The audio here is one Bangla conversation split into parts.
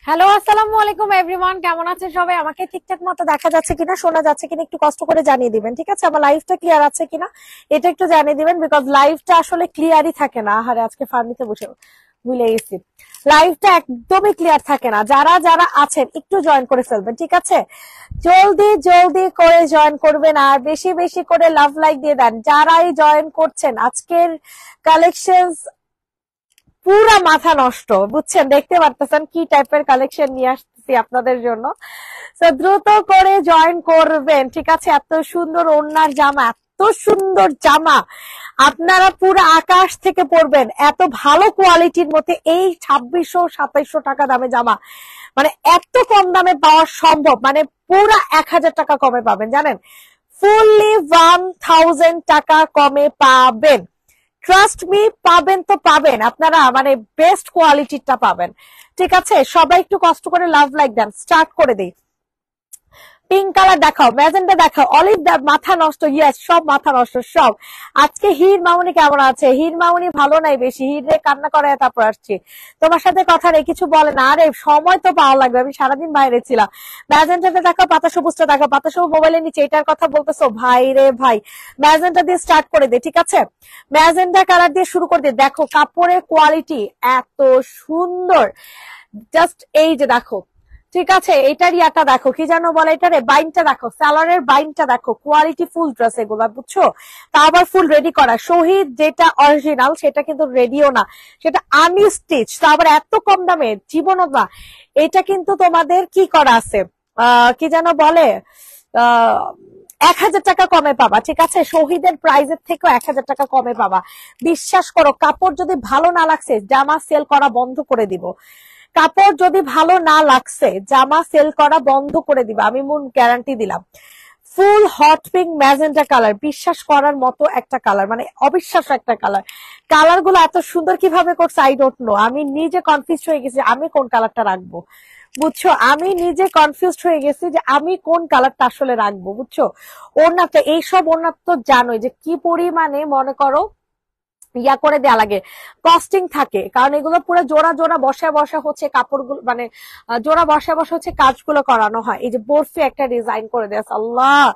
হ্যালো, আসসালামু আলাইকুম এভরিওয়ান। কেমন আছেন সবাই? আমাকে ঠিকঠাক মতো দেখা যাচ্ছে কিনা, শোনা যাচ্ছে কিনা একটু কষ্ট করে জানিয়ে দিবেন, ঠিক আছে? আমার লাইভটা ক্লিয়ার আছে কিনা এটা একটু জানিয়ে দিবেন, বিকজ লাইভটা আসলে ক্লিয়ারই থাকে না। আরে আজকে ফার্মিতে বসে ভুলে গেছি, লাইভটা একদমই ক্লিয়ার থাকে না। যারা যারা আছেন একটু জয়েন করে ফেলবেন, ঠিক আছে? জলদি জলদি করে জয়েন করবেন আর বেশি বেশি করে লাভ লাইক দিয়ে দেন যারাই জয়েন করছেন। আজকের কালেকশন পুরা মাথা নষ্ট, বুঝছেন? দেখতে পারতেছেন কি টাইপের কালেকশন নিয়ে আসতেছি আপনাদের জন্য। তো দ্রুত করে জয়েন করবেন, ঠিক আছে? এত সুন্দর ওড়নার জামা, এত সুন্দর জামা আপনারা পুরো আকাশ থেকে পরবেন। এত ভালো কোয়ালিটির মধ্যে এই 2600-2700 টাকা দামে জামা মানে এত কম দামে পাওয়া সম্ভব, মানে পুরা 1000 টাকা কমে পাবেন, জানেন? ফুললি 1000 টাকা কমে পাবেন। ট্রাস্ট মি, পাবেন তো পাবেন আপনারা, মানে বেস্ট কোয়ালিটিটা পাবেন, ঠিক আছে? সবাই একটু কষ্ট করে লাভ লাইক দেন। স্টার্ট করে দিই। পিঙ্ক কালার দেখাও, ম্যাজেন্টা দেখাও, অলিভ মাথা নষ্ট, ইয়েস সব মাথা নষ্ট সব। আজকে হির মামুনি কেমন আছে? হির মামুনি ভালো নাই বেশি, হির রে কান্না করে তারপর আসছি। তোমার সাথে কথা রে কিছু বলে না, আরে সময় তো পাওয়া লাগবে, আমি সারাদিন বাইরে ছিলাম। ম্যাজেন্টাতে দেখো, পাতা সবুজটা দেখো, পাতা সবুজ মোবাইলের নিচে এটার কথা বলতেছো? ভাই রে ভাই, ম্যাজেন্টা দিয়ে স্টার্ট করে দে, ঠিক আছে? ম্যাজেন্টা কালার দিয়ে শুরু করে দে। দেখো কাপড়ের কোয়ালিটি এত সুন্দর, জাস্ট এই যে দেখো, ঠিক আছে? এটার ইয়াটা দেখো, কি যেন বলে এটারে, বাইনটা দেখো, স্যালারের বাইনটা দেখো, কোয়ালিটি ফুল ড্রেস এগুলা, বুঝছো? তা আবার ফুল রেডি করা। শহীদ যেটা অরিজিনাল সেটা কিন্তু রেডিও না, সেটা আনস্টিচ। তা আবার এত কম দামে, জীবনও না। এটা কিন্তু তোমাদের কি করা আছে, কি যেন বলে, আহ 1000 টাকা কমে পাবা, ঠিক আছে? শহীদের প্রাইজের থেকেও 1000 টাকা কমে পাবা। বিশ্বাস করো, কাপড় যদি ভালো না লাগছে জামা সেল করা বন্ধ করে দিব। কাপড় যদি ভালো না লাগছে জামা সেল করা বন্ধ করে দিবা, আমি মন গ্যারান্টি দিলাম। ফুল হট পিঙ্ক ম্যাজেন্টা কালার, বিশ্বাস করার মতো একটা কালার, মানে অবিশ্বাস্য একটা কালার। কালার গুলো এত সুন্দর কিভাবে করছে আই ডোন্ট নো। আমি নিজে কনফিউজ হয়ে গেছি আমি কোন কালারটা রাখবো, বুঝছো? আমি নিজে কনফিউজ হয়ে গেছি যে আমি কোন কালারটা আসলে রাখবো, বুঝছো? ওড়নাটা, এইসব ওড়না তো জানোই যে কি পরিমাণে মনে করো ইয়া করে দেয়া লাগে, কস্টিং থাকে, কারণ এগুলো পুরো জোড়া জোড়া বসা বসা হচ্ছে কাপড়গুলো, মানে জোড়া বসা বসা হচ্ছে কাজগুলো করানো হয়। এই যে বরফি একটা ডিজাইন করে দিয়েছে, আল্লাহ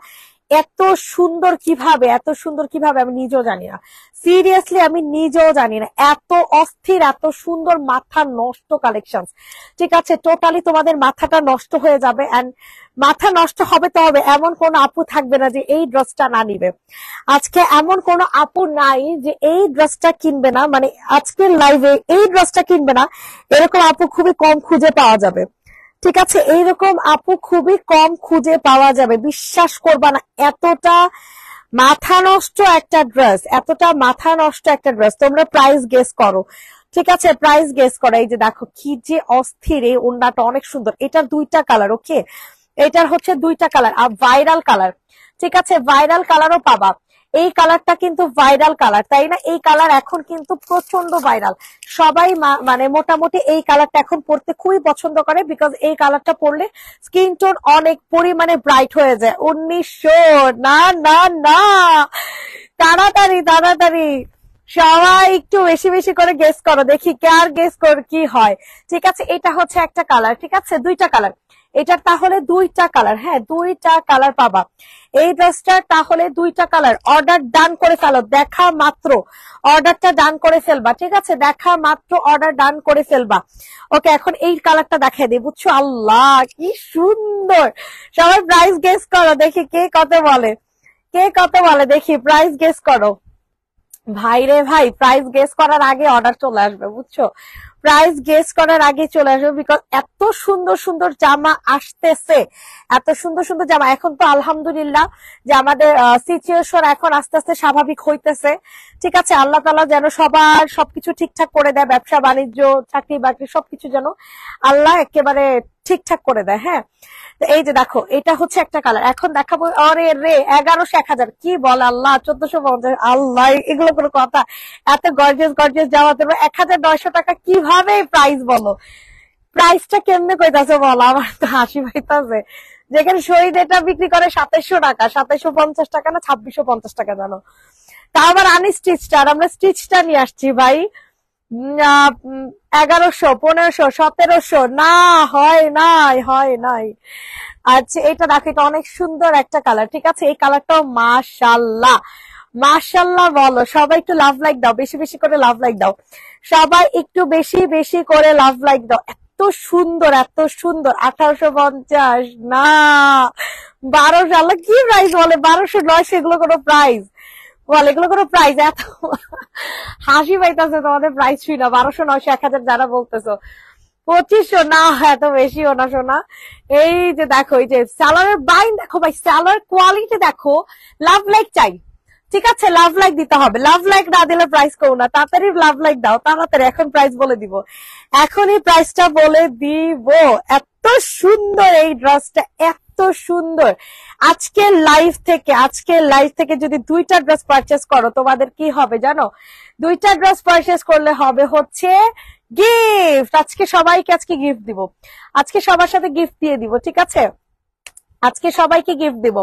এত সুন্দর কিভাবে, এত সুন্দর কিভাবে আমি নিজেও জানি না। সিরিয়াসলি আমি নিজেও জানি না, এত অস্থির এত সুন্দর, মাথা নষ্ট কালেকশন, ঠিক আছে? টোটালি তোমাদের মাথাটা নষ্ট হয়ে যাবে। এন্ড মাথা নষ্ট হবে তো হবে, এমন কোন আপু থাকবে না যে এই ড্রেসটা না নিবে। আজকে এমন কোন আপু নাই যে এই ড্রেসটা কিনবে না, মানে আজকের লাইভে এই ড্রেসটা কিনবে না, এরকম আপু খুবই কম খুঁজে পাওয়া যাবে, ঠিক আছে? এইরকম আপু খুবই কম খুঁজে পাওয়া যাবে, বিশ্বাস করবা না। এতটা মাথা নষ্ট একটা ড্রেস, এতটা মাথা নষ্ট একটা ড্রেস। তোমরা প্রাইস গেস করো, ঠিক আছে? প্রাইস গেস করো। এই যে দেখো কি যে অস্থির, এই ওড়নাটা অনেক সুন্দর। এটার দুইটা কালার, ওকে? এটার হচ্ছে দুইটা কালার, আর ভাইরাল কালার, ঠিক আছে? ভাইরাল কালারও পাবা। এই কালারটা কিন্তু ভাইরাল কালার, তাই না? এই কালার এখন কিন্তু প্রচন্ড ভাইরাল। সবাই মানে মোটামুটি এই কালারটা এখন পরতে খুবই পছন্দ করে, বিকজ এই কালারটা পরলে স্কিন টোন অনেক পরিমাণে ব্রাইট হয়ে যায়। 1900, না না না, তাড়াতাড়ি তাড়াতাড়ি সবাই একটু বেশি বেশি করে গেস করো, দেখি কে আর গেস কর কি হয়, ঠিক আছে? এটা হচ্ছে একটা কালার, ঠিক আছে? দুইটা কালার, এটার তাহলে দুইটা কালার, হ্যাঁ দুইটা কালার পাবা। এই ড্রেসটার তাহলে দুইটা কালার। অর্ডার ডান করে ফেলো, দেখা মাত্র অর্ডারটা ডান করে ফেলবা, ঠিক আছে? দেখা মাত্র অর্ডার ডান করে ফেলবা। ওকে, এখন এই কালারটা দেখাই দিই, বুঝছো? আল্লাহ কি সুন্দর। সবাই প্রাইস গেস করো, দেখি কে কত বলে, কে কত বলে, দেখি প্রাইস গেস করো। ভাই রে ভাই, প্রাইস গেস করার আগে অর্ডার চলে আসবে, বুঝছো? প্রাইস গেস করার আগে চলে আসবে, বিকজ এত সুন্দর সুন্দর জামা আসতেছে, এত সুন্দর সুন্দর জামা। এখন তো আলহামদুলিল্লাহ যে আমাদের সিচুয়েশন এখন আস্তে আস্তে স্বাভাবিক হইতেছে, ঠিক আছে? আল্লাহ তাআলা যেন সবার সবকিছু ঠিকঠাক করে দেয়, ব্যবসা বাণিজ্য চাকরি বাকরি সবকিছু যেন আল্লাহ একেবারে ঠিকঠাক করে দেয়, হ্যাঁ? তো এই যে দেখো, এটা হচ্ছে একটা কালার। এখন দেখাবো, অরে রে 1100 1000 কি বল, আল্লাহ 1450, আল্লাহ এগুলো কোনো কথা? এত গর্জিয়াস গর্জিয়াস জামা দেবো 1900 টাকা কিভাবে প্রাইস বলো? প্রাইসটা কেমনে কইতাছে বলো? আমার তো হাসি পাইতাছে। যেখানে শহীদ এটা বিক্রি করে 2700 টাকা, 2750 টাকা না 2650 টাকা জানো? তা আবার আনি স্টিচটা, আর আমরা স্টিচটা নিয়ে আসছি ভাই 1100, 1500, 1700, না হয় নাই। আচ্ছা এটা দেখো, এটা অনেক সুন্দর একটা কালার, ঠিক আছে? এই কালারটাও মাশাআল্লাহ, মাশাআল্লাহ বলো সবাই, একটু লাভ লাইক দাও, বেশি বেশি করে লাভ লাইক দাও, সবাই একটু বেশি বেশি করে লাভ লাইক দাও। এত সুন্দর, এত সুন্দর। 1850 না, 1200, আল্লাহ কি প্রাইস বলে, 1200, 900, এগুলো কোনো প্রাইস বলে, এগুলো কোনো প্রাইস? এত হাসি পাইতেছে তোমাদের প্রাইস শুই না, 1200, 900, 1000 যারা বলতেছো। 2500 না, এত বেশিও না সোনা। এই যে দেখো, এই যে স্যালারের বাইন দেখো ভাই, স্যালার কোয়ালিটি দেখো, লাভ লাইক চাই, ঠিক আছে? লাভ লাইক দিতে হবে, লাভ লাইক না দিলে প্রাইস করো না, তাড়াতাড়ি লাভ লাইক দাও, তাড়াতাড়ি এখন প্রাইস বলে দিব, এখনই প্রাইসটা বলে দিব। এত সুন্দর এই ড্রেসটা, এত সুন্দর। আজকের লাইভ থেকে যদি 2টা ড্রেস পারচেস করো, তোমাদের কি হবে জানো? 2টা ড্রেস পারচেস করলে হবে হচ্ছে গিফট। আজকে সবাইকে গিফট দিব, আজকে সবার সাথে গিফট দিয়ে দিব, ঠিক আছে? আজকে সবাইকে গিফট দিব।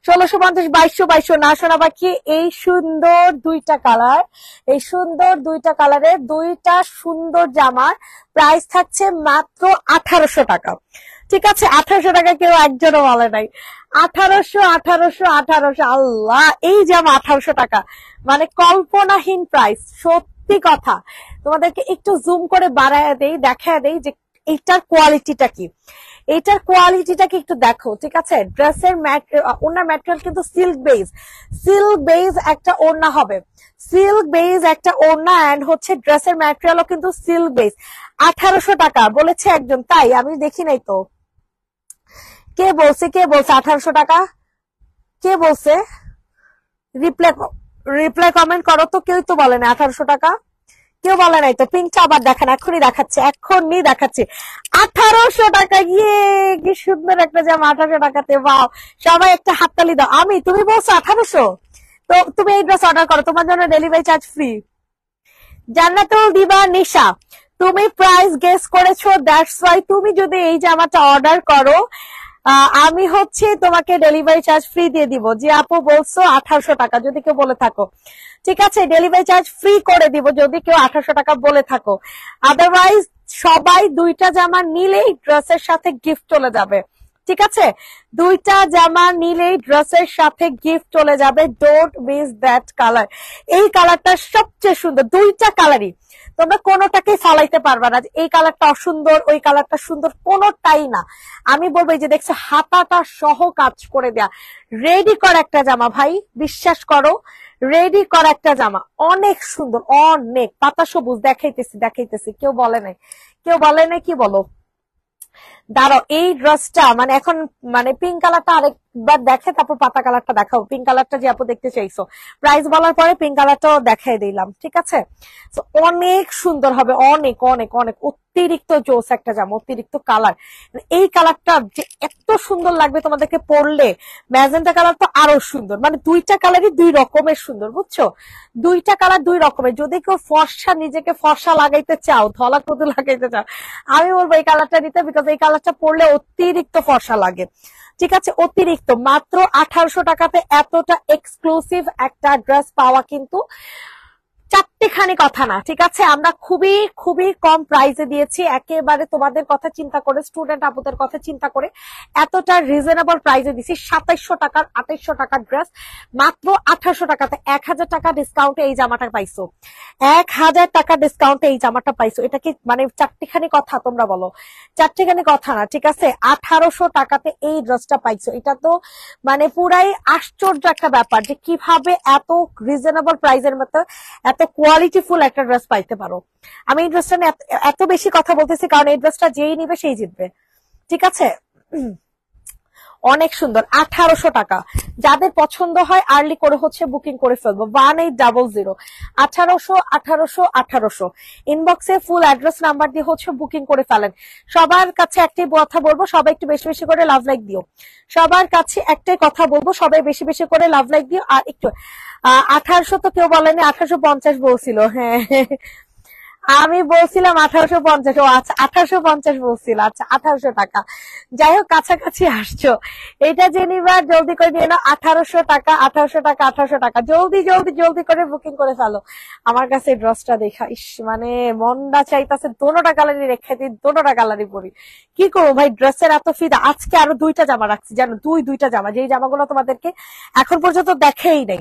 1650, 2200 না শোনা বাকি। এই সুন্দর 2টা কালার, এই সুন্দর 2টা কালারের 2টা সুন্দর জামার প্রাইস থাকছে মাত্র 1800 টাকা, ঠিক আছে? 1800 টাকা কেউ একজনও বলে নাই। 1800, আল্লাহ, এই জামা 1800 টাকা মানে কল্পনাহীন প্রাইস, সত্যি কথা। তোমাদেরকে একটু জুম করে বাড়ায় দেই, দেখায় দেই যে এইটার কোয়ালিটিটা কি, এইটার কোয়ালিটিটাকে একটু দেখো, ঠিক আছে? ড্রেসের ওনার ম্যাটেরিয়াল কিন্তু সিল্ক বেজ একটা ওড়না হবে, সিল্ক বেজ একটা ওড়না, এন্ড হচ্ছে ড্রেসের ম্যাটেরিয়ালও কিন্তু সিল্ক বেজ। 1800 টাকা বলেছে একজন, তাই আমি দেখি নাই তো। কে বলছে 1800 টাকা? কে বলছে? রিপ্লাই কমেন্ট করো তো, কেউ তো বলে না 1800 টাকা, কেউ বলে নাই তো। পিঙ্কটা আবার দেখেন, এখনই দেখাচ্ছে 1800 টাকা। গিয়ে কি সুন্দর একটা জামা 1800 টাকাতে, বাও! সবাই একটা হাততালি দাও। তুমি বলছো 1800, তো তুমি এই ড্রেস অর্ডার করো, তোমার জন্য ডেলিভারি চার্জ ফ্রি। জান্নাতুল দিবা নিশা, তুমি প্রাইস গেস করেছো, দ্যাটস ওয়াই। তুমি যদি এই জামাটা অর্ডার করো, আমি হচ্ছে তোমাকে ডেলিভারি চার্জ ফ্রি দিয়ে দিব। যে আপু বলছো 1800 টাকা, যদি কেউ বলে থাকো, ঠিক আছে, ডেলিভারি চার্জ ফ্রি করে দিব যদি কেউ 1800 টাকা বলে থাকো। আদারওয়াইজ সবাই 2টা জামা নিলেই ড্রেসের সাথে গিফট চলে যাবে, ঠিক আছে? 2টা জামা নিলেই ড্রেসের সাথে গিফট চলে যাবে। Don't miss that colour. এই কালারটা সবচেয়ে সুন্দর, 2টা কালারই তোমরা কোনোটাকেই ফালাইতে পারবা না, এই কালারটা অসুন্দর, ওই কালারটা সুন্দর, কোনোটাই না। আমি বলবো যে দেখছো হাতাটা সহ কাজ করে দেয়া, রেডি করা একটা জামা ভাই, বিশ্বাস করো, রেডি করা একটা জামা, অনেক সুন্দর, অনেক। পাতা সবুজ দেখাইতেছি, কেউ বলে নাই কি বলো? দাঁড়াও, এই ড্রেসটা মানে এখন মানে পিঙ্ক কালারটা আরেকবার দেখে, তারপর পাতা কালারটা দেখাও। পিঙ্ক কালারটা যে আপু দেখতে চাইছো, প্রাইস বলার পরে পিঙ্ক কালারটাও দেখাই দিলাম, ঠিক আছে? অনেক সুন্দর হবে, অনেক অনেক অনেক অতিরিক্ত জোস একটা জামা, অতিরিক্ত কালার। এই কালারটা যে এত সুন্দর লাগবে তোমাদেরকে পরলে, ম্যাজেন্টা কালার তো আরো সুন্দর, মানে 2টা কালারই 2 রকমের সুন্দর, বুঝছো? 2টা কালার 2 রকমের। যদি কেউ ফর্সা, নিজেকে ফর্সা লাগাইতে চাও, ধলা কুদু লাগাইতে চাও, আমি বলবো এই কালারটা নিতে, বিকজ এই কালারটা পরলে অতিরিক্ত ফর্সা লাগে, ঠিক আছে? অতিরিক্ত। মাত্র 1800 টাকাতে এতটা এক্সক্লুসিভ একটা ড্রেস পাওয়া কিন্তু চারটেখানি কথা না, ঠিক আছে? আমরা খুবই খুবই কম প্রাইসে দিয়েছি, একেবারে তোমাদের কথা চিন্তা করে, স্টুডেন্ট আপুদের কথা চিন্তা করে এতটা রিজনেবল প্রাইসে দিছি। 2700 টাকার 2800 টাকার ড্রেস মাত্র 1800 টাকাতে। 1000 টাকা ডিসকাউন্টে এই জামাটা পাইছো, 1000 টাকা ডিসকাউন্টে এই জামাটা পাইছো। এটা কি মানে চারটেখানি কথা? তোমরা বলো, চারটেখানি কথা না, ঠিক আছে? 1800 টাকাতে এই ড্রেসটা পাইছো, এটা তো মানে পুরাই আশ্চর্য একটা ব্যাপার যে কিভাবে এত রিজনেবল প্রাইসের মতো এত কোয়ালিটিফুল একটা ড্রেস পাইতে পারো। আমি এই ড্রেসটা নিয়ে এত বেশি কথা বলতেছি কারণ এই ড্রেসটা যেই নিবে সেই জিতবে, ঠিক আছে? অনেক সুন্দর। 1800 টাকা। যাদের পছন্দ হয় আর্লি করে হচ্ছে বুকিং করে ফেলবো। 1800 1800 ইনবক্সে ফুল অ্যাড্রেস নাম্বার দিয়ে হচ্ছে বুকিং করে ফেলেন। সবার কাছে একটাই কথা বলবো, সবাই একটু বেশি বেশি করে লাভ লাইক দিও। সবার কাছে একটাই কথা বলবো, সবাই বেশি বেশি করে লাভ লাইক দিও। আর একটু 1800 তো কেউ বলেনি, 1850 বলছিল। হ্যাঁ আমি বলছিলাম 1850। ও আচ্ছা 1850 বলছিল, আচ্ছা 1800 টাকা। যাই হোক কাছাকাছি আসছো। এটা জেনিবার জলদি করে নিয়ে নাও, 1800 টাকা, 1800 টাকা, 1800 টাকা। জলদি জলদি জলদি করে বুকিং করে ফেলো। আমার কাছে ড্রেসটা দেখা ইস মানে মনটা চাইতাছে দোনোটা কালারই রেখে দিই, দোনোটা কালারই পরি। কি করবো ভাই, ড্রেসের এত ফিদা। আজকে আরো দুইটা জামা রাখছি জানো, দুইটা জামা, যেই জামাগুলো তোমাদেরকে এখন পর্যন্ত দেখেই নাই,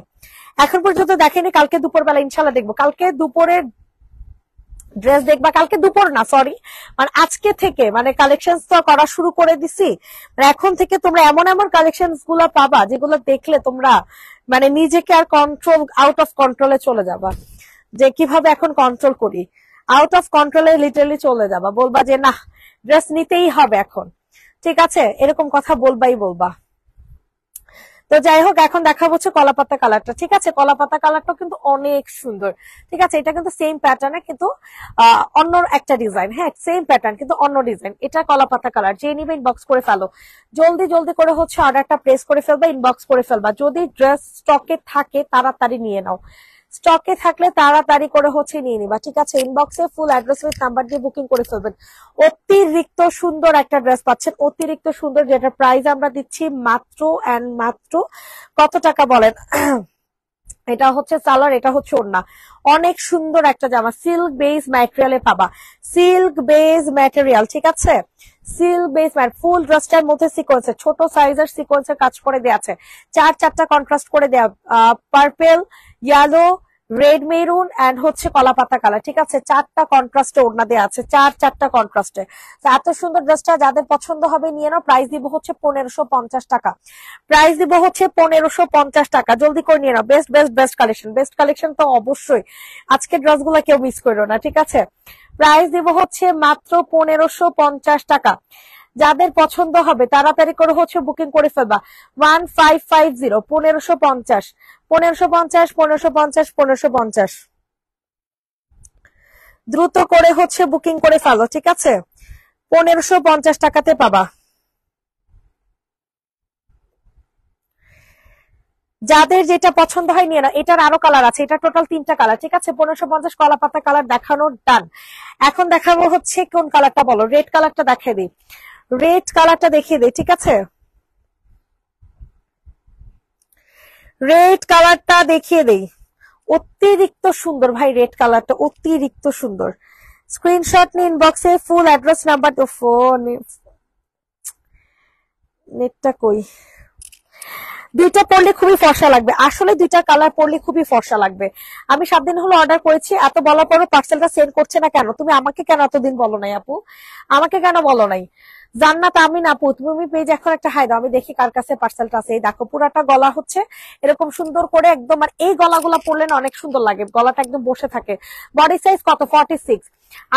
এখন পর্যন্ত দেখেনি। কালকে দুপুর বেলা ইনশাল্লাহ দেখবো। কালকে দুপুরে ড্রেস দেখবা, কালকে দুপুর না সরি, মানে আজকে থেকে মানে কালেকশন তো করা শুরু করে দিছি। মানে এখন থেকে তোমরা এমন এমন কালেকশন গুলো পাবা যেগুলো দেখলে তোমরা মানে নিজেকে আর কন্ট্রোল, আউট অফ কন্ট্রোলে চলে যাবা, যে কিভাবে এখন কন্ট্রোল করি। আউট অফ কন্ট্রোলে লিটারালি চলে যাবা, বলবা যে না ড্রেস নিতেই হবে এখন, ঠিক আছে, এরকম কথা বলবা। তো যাই হোক এখন দেখা হচ্ছে কলাপাতা কালারটা, ঠিক আছে। কলাপাতা কালারটা কিন্তু অনেক সুন্দর, ঠিক আছে। এটা কিন্তু সেম প্যাটার্নে কিন্তু অন্য একটা ডিজাইন, হ্যাঁ সেম প্যাটার্ন কিন্তু অন্য ডিজাইন। এটা কলাপাতা কালার, যে নিবে ইনবক্স করে ফেলো। জলদি জলদি করে হচ্ছে অর্ডারটা প্লেস করে ফেলবা, ইনবক্স করে ফেলবা। যদি ড্রেস স্টকে থাকে তাড়াতাড়ি নিয়ে নাও, স্টকে থাকলে তাড়াতাড়ি করে হচ্ছে নিয়ে নিবা, ঠিক আছে। ইনবক্সে ফুল অ্যাড্রেস উইথ নাম্বার দিয়ে বুকিং করে ফেলবেন। অতিরিক্ত সুন্দর একটা ড্রেস পাচ্ছেন, অতিরিক্ত সুন্দর, যেটা প্রাইস আমরা দিচ্ছি মাত্র এন্ড মাত্র কত টাকা বলেন? এটা হচ্ছে সালোয়ার, এটা হচ্ছে ওড়না। অনেক সুন্দর একটা জামা, সিল্ক বেস ম্যাটেরিয়ালে পাবা, সিল্ক বেস ম্যাটেরিয়াল, ঠিক আছে। সিল্ক বেস ফুল ড্রেসটার মধ্যে সিকোয়েন্সের, ছোট সাইজের সিকোয়েন্সের কাজ করে দেওয়া আছে, চারটা কন্ট্রাস্ট করে দেওয়া, purple, yellow, red maroon and হচ্ছে কলাপাতা কালার, ঠিক আছে। চারটা কন্ট্রাস্টে ওড়না দেওয়া আছে, চারটা কন্ট্রাস্টে। এত সুন্দর ড্রেসটা যাদের পছন্দ হবে নিয়ে নাও। প্রাইস দিব হচ্ছে 1550 টাকা, প্রাইস দিব হচ্ছে 1550 টাকা। জলদি করে নিয়ে নাও। Best best best collection, best collection তো অবশ্যই আজকে ড্রেস গুলা কেউ মিস করো না, ঠিক আছে। প্রাইস দিব হচ্ছে মাত্র 1550 টাকা। যাদের পছন্দ হবে তাড়াতাড়ি করে হচ্ছে বুকিং করে ফেলবা। 1550, 1550, 1550, 1550, 1550। দ্রুত করে হচ্ছে বুকিং করে ফেলো, ঠিক আছে। 1550 টাকাতে পাবা। যাদের যেটা পছন্দ হয় নিয়ে না। এটার আরো কালার আছে, এটা টোটাল 3টা কালার, ঠিক আছে। 1550 কলাপাতা কালার দেখানো ডান। এখন দেখাবো হচ্ছে কোন কালারটা বলো, রেড কালারটা দেখিয়ে দিই, রেড কালারটা দেখিয়ে দিই, ঠিক আছে। রেড কালারটা দেখিয়ে দেই, অতিরিক্ত সুন্দর ভাই, রেড কালারটা অতিরিক্ত সুন্দর। স্ক্রিনশট নিন, ইনবক্সে ফুল অ্যাড্রেস নাম্বার তো ফোন, নেটটা কই। দুইটা পরলে খুবই ফর্সা লাগবে, আসলে দুইটা কালার পরলে খুবই ফর্সা লাগবে। আমি 7 দিন হলো অর্ডার করেছি, এত বলার পরও পার্সেলটা সেন্ড করছে না কেন? তুমি আমাকে কেন এতদিন বলো নাই আপু, আমাকে কেন বলো নাই? জান্নাত আমিন আপু, তুমি পেজ এখন একটা হাই দাও, আমি দেখি কার কাছে পার্সেলটা আছে। এই দেখো পুরাটা গলা হচ্ছে এরকম সুন্দর করে একদম, আর এই গলাগুলা পরলে না অনেক সুন্দর লাগে, গলাটা একদম বসে থাকে। বডি সাইজ কত? 46।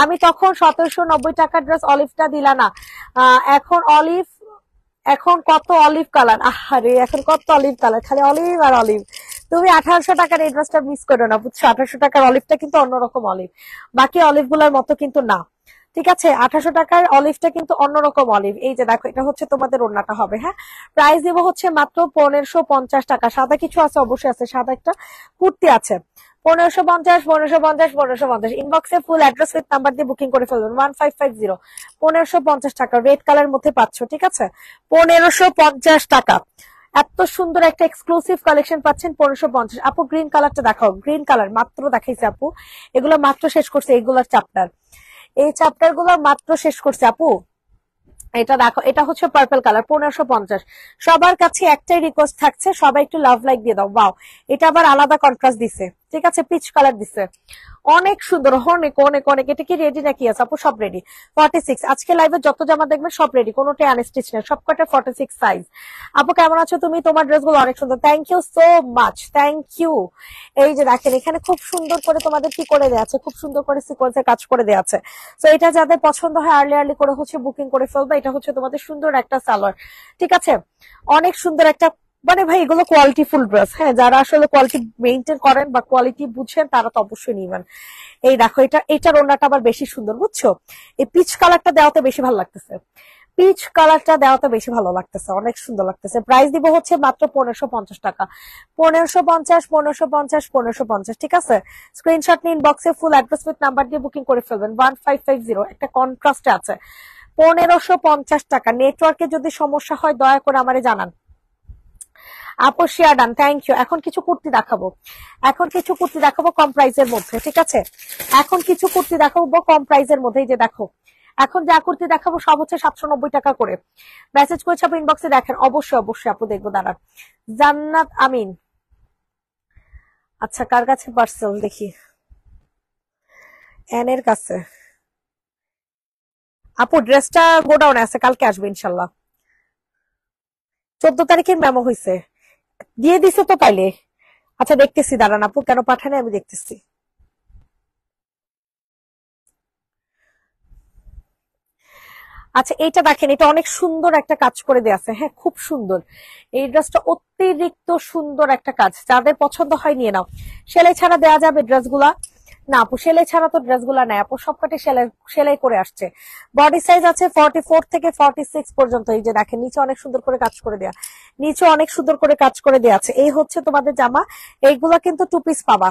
আমি তখন 1790 টাকার ড্রেস অলিভটা দিলা না, এখন অলিভ, এখন কত অলিভ কালার, আহারে এখন কত অলিভ কালার, খালি অলিভ আর অলিভ। তুমি 1800 টাকার এই ড্রেসটা মিস করো না, বুঝছো। 1800 টাকার অলিভটা কিন্তু অন্যরকম অলিভ, বাকি অলিভ গুলার মতো কিন্তু না, ঠিক আছে। 1800 টাকার অলিভটা কিন্তু অন্যরকম অলিভ। এই যে দেখো, এটা হচ্ছে তোমাদের ওড়নাটা হবে, হ্যাঁ। প্রাইস দিব হচ্ছে মাত্র 1550 টাকা। সাদা কিছু আছে, অবশ্যই আছে, সাদা একটা কুর্তি আছে। 1550, 1550, 1550। ইনবক্সে ফুল অ্যাড্রেস উইথ নাম্বার দিয়ে বুকিং করে ফেলবেন। 1550, 1550 টাকা। রেড কালার মধ্যে পাচ্ছ, ঠিক আছে। 1550 টাকা। এত সুন্দর একটা এক্সক্লুসিভ কালেকশন পাচ্ছেন 1550। আপু গ্রিন কালারটা দেখাও, গ্রিন কালার মাত্র দেখাইছে আপু, এগুলো মাত্র শেষ করছে, এগুলোর চ্যাপ্টার, এই চ্যাপ্টার গুলো মাত্র শেষ করছে আপু। এটা দেখো, এটা হচ্ছে পার্পল কালার, 1550। সবার কাছে একটাই রিকোয়েস্ট থাকছে, সবাই একটু লাভ লাইক দিয়ে দাও। ওয়াও, এটা আবার আলাদা কন্ট্রাস্ট দিছে, ঠিক আছে, পিচ কালার দিছে, অনেক সুন্দর, অনেক অনেক অনেক। এটা কি রেডি নাকি? আছে আপু, সব রেডি। 46। আজকে লাইভে যত জামা দেখবেন সব রেডি, কোনোটাই আনস্টিচ নেই, সবকটা 46 সাইজ। আপু কেমন আছো তুমি? তোমার ড্রেসগুলো অনেক সুন্দর, thank you so much, thank you. এই যে দেখেন এখানে খুব সুন্দর করে তোমাদের কি করে দেওয়া আছে, খুব সুন্দর করে সিকোয়েন্সের কাজ করে দেওয়া আছে। তো এটা যাদের পছন্দ হয় আর্লি আর্লি করে হচ্ছে বুকিং করে ফেলবে। এটা হচ্ছে তোমাদের সুন্দর একটা সালোয়ার, ঠিক আছে, অনেক সুন্দর একটা, মানে ভাই এগুলো কোয়ালিটিফুল ড্রেস, হ্যাঁ। যারা আসলে কোয়ালিটি মেনটেন করেন বা কোয়ালিটি বুঝেন তারা তো অবশ্যই নিবেন। এই দেখো, এটার ওড়নাটা আবার বেশি সুন্দর, বুঝছো। এই পিচ কালারটা দেওয়াতে বেশি ভালো লাগতেছে। পিচ কালারটা দেওয়াতে বেশি ভালো লাগতেছে, অনেক সুন্দর লাগতেছে। প্রাইস দিব হচ্ছে মাত্র 1550 টাকা। 1550, 1550, 1550, ঠিক আছে। স্ক্রিনশট নিন, বক্সে ফুল অ্যাড্রেস উইথ নাম্বার দিয়ে বুকিং করে ফেলবেন। 1550 একটা কন্ট্রাস্টে আছে। 1550 টাকা। নেটওয়ার্কে যদি সমস্যা হয় দয়া করে আমারে জানান। আপু শেয়ার ডান, থ্যাংক ইউ। এখন কিছু কুর্তি দেখাবো, কম প্রাইসের মধ্যে, ঠিক আছে। এখন কিছু কুর্তি দেখাবো কম প্রাইসের মধ্যে। এই যে দেখো, এখন যা কুর্তি দেখাবো সব হচ্ছে 790 টাকা করে। মেসেজ করেছে আপু, ইনবক্সে দেখেন। অবশ্যই অবশ্যই আপু দেখবো, দাঁড়ান। জান্নাত আমিন, আচ্ছা কার কাছে পার্সেল দেখি, এনের কাছে। আপু ড্রেসটা গোডাউনে আছে, কালকে আসবে ইনশাল্লাহ। 14 তারিখের মেমো হয়েছে, দিয়ে দিছে তো তাইলে। আচ্ছা দেখতেছি, দাঁড়ান আপু, কেন পাঠানে আমি দেখতেছি। আচ্ছা এইটা দেখেন, এটা অনেক সুন্দর একটা কাজ করে দেয়া আছে, হ্যাঁ খুব সুন্দর। এই ড্রেসটা অতিরিক্ত সুন্দর একটা কাজ, যাদের পছন্দ হয় নিয়ে নাও। সেলাই ছাড়া দেওয়া যাবে ড্রেসগুলা? না আপু, সেলাই ছাড়া তো ড্রেসগুলা নাই আপু, সবকটি সেলাই সেলাই করে আসছে। বডি সাইজ আছে 44 থেকে 46 পর্যন্ত। এই যে দেখেন, নিচে অনেক সুন্দর করে কাজ করে দেয়া, নিচে অনেক সুন্দর করে কাজ করে দেয়া আছে। এই হচ্ছে তোমাদের জামা। এইগুলা কিন্তু 2 পিস পাবা,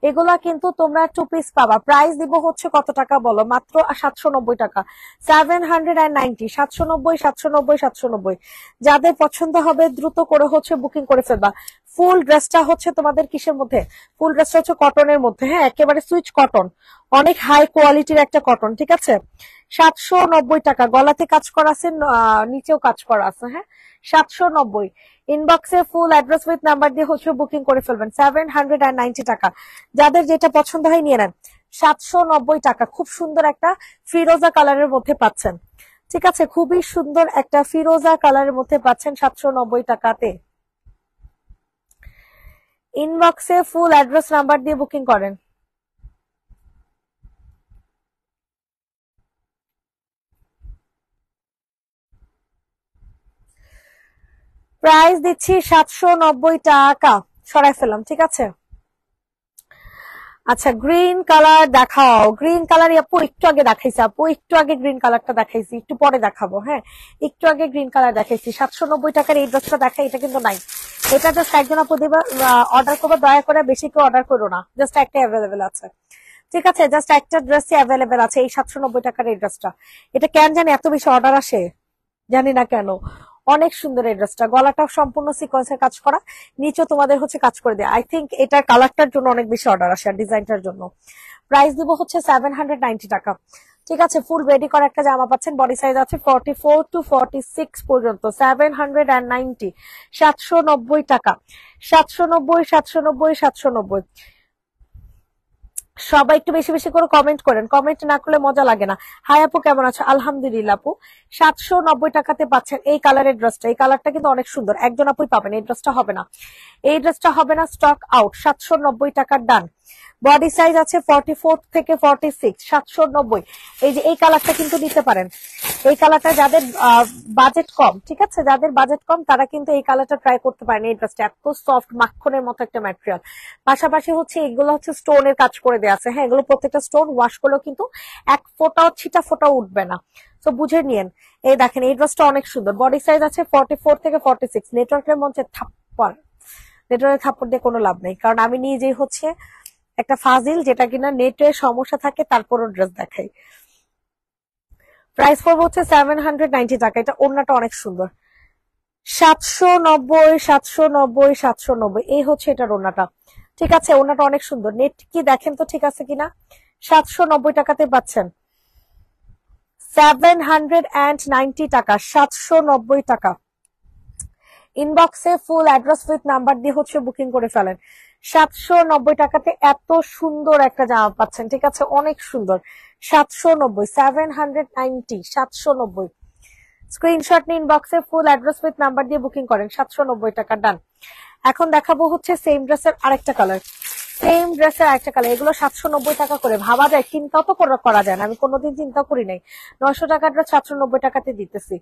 এগুলা কিন্তু তোমরা 2 পিস পাবা। প্রাইস দিব হচ্ছে কত টাকা বলো? মাত্র 790 টাকা। 790, 790, 790, 790। যাদের পছন্দ হবে দ্রুত করে হচ্ছে বুকিং করে ফেলবা। ফুল ড্রেসটা হচ্ছে তোমাদের কিসের মধ্যে? ফুল ড্রেসটা হচ্ছে কটনের মধ্যে, হ্যাঁ একেবারে সুইচ কটন, অনেক হাই কোয়ালিটির একটা কটন, ঠিক আছে। 790 টাকা। গলাতে কাজ করা আছে, নিচেও কাজ করা আছে, হ্যাঁ 790। ইনবক্সে ফুল অ্যাড্রেস উইথ নাম্বার দিয়ে হচ্ছে বুকিং করে ফেলবেন। 790 টাকা। যাদের যেটা পছন্দ হয় নিয়ে নেন। 790 টাকা। খুব সুন্দর একটা ফিরোজা কালারের মধ্যে পাচ্ছেন, ঠিক আছে, খুবই সুন্দর একটা ফিরোজা কালারের মধ্যে পাচ্ছেন 790 টাকাতে। ইনবক্সে ফুল অ্যাড্রেস নাম্বার দিয়ে বুকিং করেন। প্রাইস দিচ্ছি 790 টাকা। সরাই ফেললাম, ঠিক আছে। আচ্ছা গ্রিন কালার দেখাও, গ্রিন কালার আপু একটু আগে দেখাইছি, আপু একটু আগে গ্রিন কালারটা দেখাইছি, একটু পরে দেখাবো, হ্যাঁ একটু আগে গ্রিন কালার দেখাইছি। 790 টাকার এই ড্রেসটা দেখাই, এটা কিন্তু নাই। এটা জাস্ট একজন আপু দিবা, অর্ডার করবে, দয়া করে বেশি কেউ অর্ডার করো না, জাস্ট একটা অ্যাভেলেবেল আছে, ঠিক আছে, জাস্ট একটা ড্রেসই অ্যাভেলেবেল আছে এই 790 টাকার এই ড্রেসটা। এটা কেন জানি এত বেশি অর্ডার আসে, জানি না কেন। অনেক সুন্দর এই ড্রেসটা, গলাটা সম্পূর্ণ সিকোয়েন্সের কাজ করা, নিচে তোমাদের হচ্ছে কাজ করে দেয়। আই থিঙ্ক এটার কালারটার জন্য অনেক বেশি অর্ডার আসে আর ডিজাইনটার জন্য। প্রাইস দিব হচ্ছে 790 টাকা, ঠিক আছে। ফুল রেডি করা একটা জামা পাচ্ছেন, বডি সাইজ আছে 44 to 46 পর্যন্ত। 790, 790 টাকা। 790, 790, 790। সবাই একটু বেশি বেশি করে কমেন্ট করেন, কমেন্ট না করলে মজা লাগে না। হাই আপু কেমন আছো? আলহামদুলিল্লাহ আপু। 790 টাকাতে পাচ্ছেন এই কালারের ড্রেসটা। এই কালারটা কিন্তু অনেক সুন্দর, একজন আপুই পাবেন। এই ড্রেসটা হবে না, এই ড্রেসটা হবে না, স্টক আউট। 790 টাকার ডান। বডি সাইজ আছে 44 থেকে 46, 790। এই যে এই কালারটা কিন্তু নিতে পারেন, এই কালারটা যাদের বাজেট কম, ঠিক আছে, যাদের বাজেট কম তারা কিন্তু এই কালারটা ট্রাই করতে পারেন। এই ড্রেসটা এত সফট, মাখনের মতো একটা ম্যাটেরিয়াল। পাশাপাশি হচ্ছে এগুলো হচ্ছে স্টোনের কাজ করে দেওয়া আছে, হ্যাঁ এগুলো প্রত্যেকটা স্টোন, ওয়াশ করলেও কিন্তু এক ফোঁটাও ছিটা ফোঁটাও উঠবে না, তো বুঝে নিয়েন। এই দেখেন এই ড্রেসটা অনেক সুন্দর, বডি সাইজ আছে 44 থেকে 46। নেটওয়ার্কের মধ্যে থাপ্পড়, নেটওয়ার্কের থাপ্পড় দিয়ে কোনো লাভ নেই, কারণ আমি নিজেই হচ্ছে একটা ফাজিল, যেটা কিনা নেটের সমস্যা থাকে তারপরও ড্রেস দেখাই। প্রাইস পড়বে হচ্ছে 790 টাকা। এটা ওড়নাটা অনেক সুন্দর। 790, 790, 790, এই হচ্ছে এটার ওড়নাটা, ঠিক আছে। ওড়নাটা অনেক সুন্দর, নেট কি দেখেন তো ঠিক আছে কিনা। 790 টাকাতে পাচ্ছেন। 790 টাকা, 790 টাকা। ইনবক্সে ফুল অ্যাড্রেস উইথ নাম্বার দিয়ে হচ্ছে বুকিং করে ফেলেন। 790 টাকাতে এত সুন্দর একটা জামা পাচ্ছেন, ঠিক আছে, অনেক সুন্দর। 790, 790, 790। স্ক্রিনশট নিন, ইনবক্সে ফুল অ্যাড্রেস উইথ নাম্বার দিয়ে বুকিং করেন। 790 টাকা ডান। এখন দেখাবো হচ্ছে সেম ড্রেসের আরেকটা কালার, সেম ড্রেসের আরেকটা কালার। এগুলো 790 টাকা করে। ভাবা যায়, চিন্তা তো করা যায় না, আমি কোনোদিন চিন্তা করি নাই। 900 টাকার ড্রেস 790 টাকাতে দিতেছি,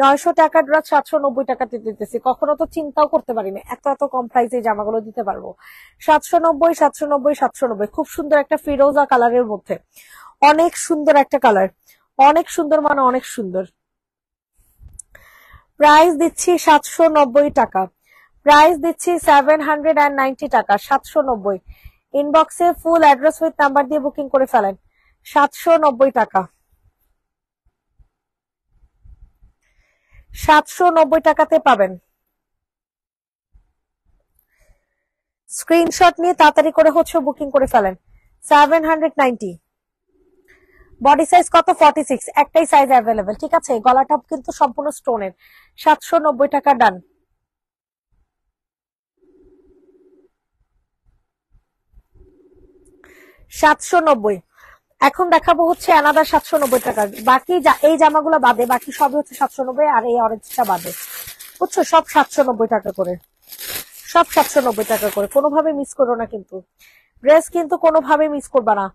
900 টাকার ড্রেস 790 টাকাতে দিতেছি। কখনো তো চিন্তাও করতে পারিনি এত এত কম প্রাইসে জামাগুলো দিতে পারবো। 790, 790, 790। খুব সুন্দর একটা ফিরোজা কালারের মধ্যে, অনেক সুন্দর একটা কালার, অনেক সুন্দর, মানে অনেক সুন্দর। প্রাইস দিচ্ছি 790 টাকা, প্রাইস দিচ্ছি 790 টাকা, 790। ইনবক্সে ফুল অ্যাড্রেস উইথ নাম্বার দিয়ে বুকিং করে ফেলেন, 790 টাকা, 790 টাকাতে পাবেন। স্ক্রিনশট নিয়ে তাড়াতাড়ি করে হচ্ছে বুকিং করে ফেলেন, 790। বডি সাইজ কত? 46, একটাই সাইজ অ্যাভেলেবেল, ঠিক আছে। গলাটা কিন্তু সম্পূর্ণ স্টোনের, 790 টাকা, ডান। 790। এখন দেখাবো হচ্ছে অ্যানাদার 790 টাকা। বাকি এই জামাগুলো বাদে বাকি সবই হচ্ছে 790, আর এই অরেঞ্জটা বাদে, বুঝছো, সব 790 টাকা করে, সব 790 টাকা করে। কোনোভাবে মিস করো না কিন্তু, ড্রেস কিন্তু কোনোভাবে মিস করবা না।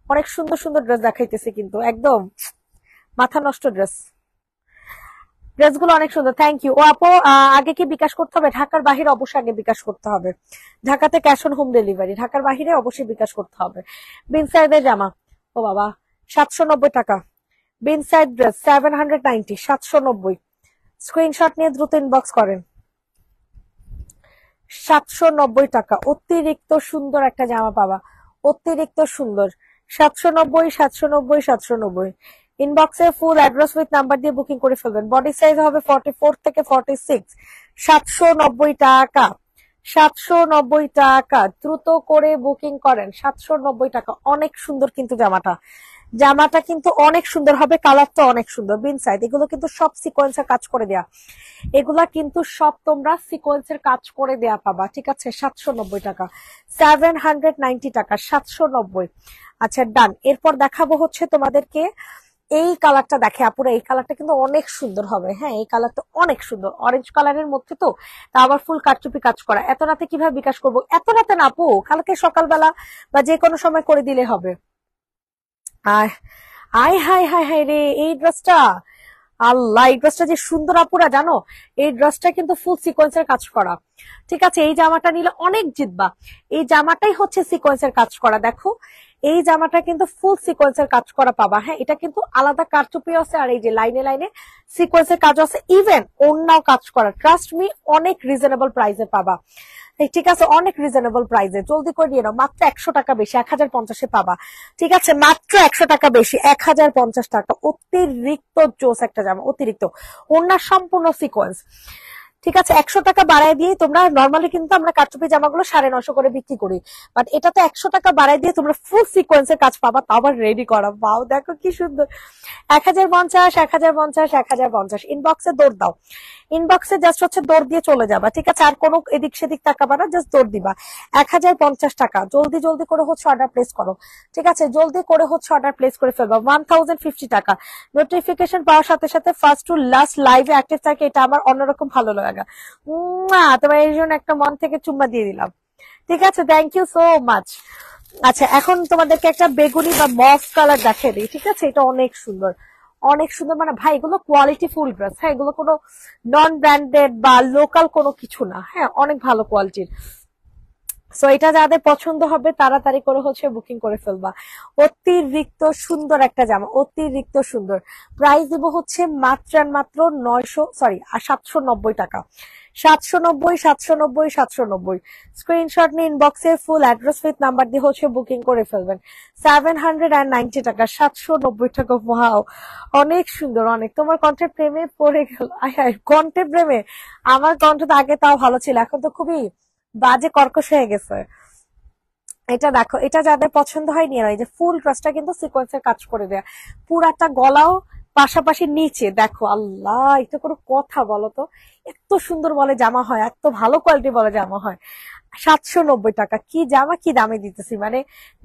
অনেক সুন্দর সুন্দর ড্রেস দেখাইতেছে কিন্তু, একদম মাথা নষ্ট ড্রেস, ড্রেসগুলো অনেক সুন্দর। Thank you. ও আপু, আগে কি বিকাশ করতে হবে? ঢাকার বাহিরে অবশ্যই আগে বিকাশ করতে হবে, ঢাকাতে ক্যাশ অন হোম ডেলিভারি, ঢাকার বাহিরে অবশ্যই বিকাশ করতে হবে। বিন সাইডের জামা, ও বাবা, 790 টাকা। বিন সাইড ড্রেস 790, 790। স্ক্রিনশট নিয়ে দ্রুত ইনবক্স করেন। 790 টাকা, অতিরিক্ত সুন্দর একটা জামা পাবা, অতিরিক্ত সুন্দর। 790, 790, 790। ইনবক্সে ফুল অ্যাড্রেস উইথ নাম্বার দিয়ে বুকিং করে ফেলবেন। বডি সাইজ হবে 44 থেকে 46, 790 টাকা, 790 টাকা। দ্রুত করে বুকিং করেন, 790 টাকা। অনেক সুন্দর কিন্তু জামাটা, জামাটা কিন্তু অনেক সুন্দর হবে, কালারটা অনেক সুন্দর। বিন সাইড এগুলো কিন্তু সব সিকোয়েন্সের কাজ করে দেয়া, এগুলা কিন্তু সব তোমরা সিকোয়েন্সের কাজ করে দেয়া পাবা, ঠিক আছে। 790 টাকা, 790 টাকা, 790। আচ্ছা, ডান। এরপর দেখাবো হচ্ছে তোমাদেরকে এই কালারটা, দেখে আপুরা, এই কালারটা কিন্তু অনেক সুন্দর হবে। হ্যাঁ, এই কালারটা অনেক সুন্দর, অরেঞ্জ কালারের মধ্যে তো, তা আবার ফুল কারচুপি কাজ করা। এত রাতে কিভাবে বিকাশ করবো? এত রাতে না আপু, কালকে সকালবেলা বা যে কোনো সময় করে দিলে হবে। আয় আয়, হাই হাই হাই রে, এই ড্রেসটা, আল্লাহ, এই ড্রেসটা যে সুন্দর আপুরা, জানো, এই ড্রেসটা কিন্তু ফুল সিকোয়েন্সের কাজ করা, ঠিক আছে। এই জামাটা নিলে অনেক জিতবা, এই জামাটাই হচ্ছে সিকোয়েন্সের কাজ করা। দেখো, এই জামাটা কিন্তু ফুল সিকোয়েন্সের কাজ করা পাবা। হ্যাঁ, এটা কিন্তু আলাদা কারচুপি আছে, আর এই যে লাইনে লাইনে সিকোয়েন্সের কাজ আছে, ইভেন অন্যও কাজ করা। ট্রাস্ট মি, অনেক রিজনেবল প্রাইসে পাবা, ঠিক আছে, অনেক রিজনেবল প্রাইসে। জলদি করে নিয়ে নাও, মাত্র 100 টাকা বেশি, 1050-এ পাবা, ঠিক আছে। মাত্র 100 টাকা বেশি, 1050 টাকা। অতিরিক্ত জোস একটা জামা, অতিরিক্ত। ওনার সম্পূর্ণ সিকোয়েন্স, ঠিক আছে। 100 টাকা বাড়ায় দিয়ে তোমরা, নর্মালি কিন্তু আমরা কারচুপি জামাগুলো 950 করে বিক্রি করি, বাট এটাতে 100 টাকা বাড়ায় দিয়ে তোমরা ফুল সিকোয়েন্সের কাজ পাবা, তা আবার রেডি করা। বাও, দেখো কি সুন্দর। 1050, 1050, 1050। ইনবক্সে দৌড় দাও, ইনবক্সে জাস্ট হচ্ছে দৌড় দিয়ে চলে যাবা, ঠিক আছে। আর কোনো এদিক সেদিক তাকাবা না, জাস্ট দৌড় দিবা। 1050 টাকা। জলদি জলদি করে হচ্ছে অর্ডার প্লেস করো, ঠিক আছে, জলদি করে হচ্ছে অর্ডার প্লেস করে ফেলবা। 1050 টাকা। নোটিফিকেশন পাওয়ার সাথে সাথে ফার্স্ট টু লাস্ট লাইভে অ্যাক্টিভ থাকে, এটা আমার অন্যরকম ভালো লাগা। তোমার এই জন্য একটা মন থেকে চুম্মা দিয়ে দিলাম, ঠিক আছে। Thank you so much. আচ্ছা, এখন তোমাদেরকে একটা বেগুনি বা মফ কালার দেখিয়ে দিই, ঠিক আছে। এটা অনেক সুন্দর, অনেক সুন্দর। মানে ভাই, এগুলো কোয়ালিটি ফুল ড্রেস। হ্যাঁ, এগুলো কোনো নন ব্র্যান্ডেড বা লোকাল কোনো কিছু না, হ্যাঁ, অনেক ভালো কোয়ালিটির। সো এটা যাদের পছন্দ হবে তাড়াতাড়ি করে হচ্ছে বুকিং করে ফেলবা। অতিরিক্ত সুন্দর একটা জামা, অতিরিক্ত সুন্দর। প্রাইস দিব হচ্ছে মাত্র মাত্র 790 টাকা, 790, 790, 790। স্ক্রিনশট নিয়ে ইনবক্সে ফুল অ্যাড্রেস উইথ নাম্বার দিয়ে হচ্ছে বুকিং করে ফেলবেন। 790 টাকা, 790 টাকা। ওয়াও, অনেক সুন্দর, অনেক। তোমার কণ্ঠে প্রেমে পড়ে গেল, আয় হায়, কণ্ঠে প্রেমে। আমার কণ্ঠ তো আগে তাও ভালো ছিল, এখন তো খুবই বাজে কর্কশ হয়ে গেছে। এটা দেখো, এটা যাদের পছন্দ হয় নিয়ে এই যে ফুল ড্রেসটা কিন্তু সিকোয়েন্সের কাজ করে দেয়া, পুরাটা গলাও পাশাপাশি নিচে। দেখো, আল্লাহ, এটা কোনো কথা বলো তো, এত সুন্দর বলে জামা হয়, এত ভালো কোয়ালিটি বলে জামা হয়। 790 টাকা, কি জামা, কি দামে দিতেছি, মানে